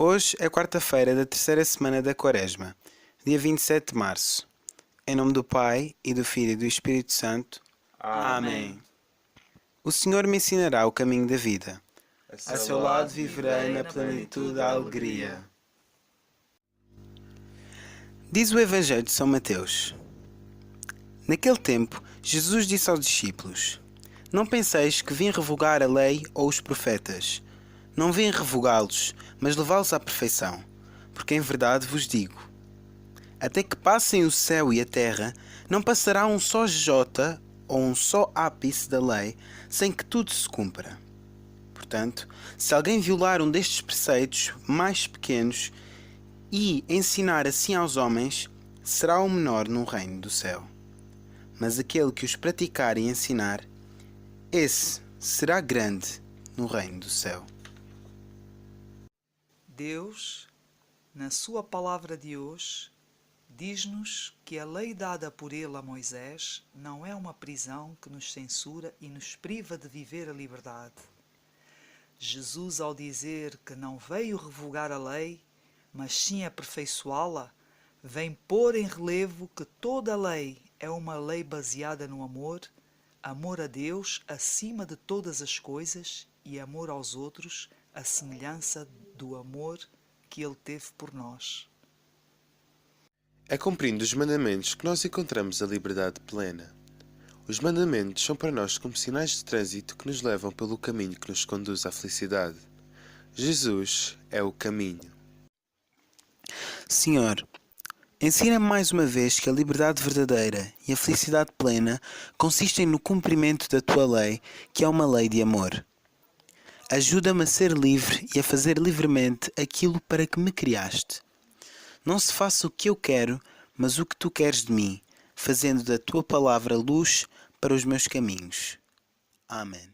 Hoje é quarta-feira da terceira semana da Quaresma, dia 27 de março. Em nome do Pai, e do Filho e do Espírito Santo. Amém. O Senhor me ensinará o caminho da vida. A seu lado viverei na plenitude da alegria. Diz o Evangelho de São Mateus. Naquele tempo, Jesus disse aos discípulos: Não penseis que vim revogar a lei ou os profetas. Não vim revogá-los, mas levá-los à perfeição. Porque em verdade vos digo: até que passem o céu e a terra, não passará um só jota ou um só ápice da lei, sem que tudo se cumpra. Portanto, se alguém violar um destes preceitos mais pequenos e ensinar assim aos homens, será o menor no reino do céu. Mas aquele que os praticar e ensinar, esse será grande no reino do céu. Deus, na sua palavra de hoje, diz-nos que a lei dada por ele a Moisés não é uma prisão que nos censura e nos priva de viver a liberdade. Jesus, ao dizer que não veio revogar a lei, mas sim aperfeiçoá-la, vem pôr em relevo que toda a lei é uma lei baseada no amor, amor a Deus acima de todas as coisas e amor aos outros, a semelhança do amor que Ele teve por nós. É cumprindo os mandamentos que nós encontramos a liberdade plena. Os mandamentos são para nós como sinais de trânsito que nos levam pelo caminho que nos conduz à felicidade. Jesus é o caminho. Senhor, ensina-me mais uma vez que a liberdade verdadeira e a felicidade plena consistem no cumprimento da Tua lei, que é uma lei de amor. Ajuda-me a ser livre e a fazer livremente aquilo para que me criaste. Não se faça o que eu quero, mas o que Tu queres de mim, fazendo da Tua palavra luz para os meus caminhos. Amém.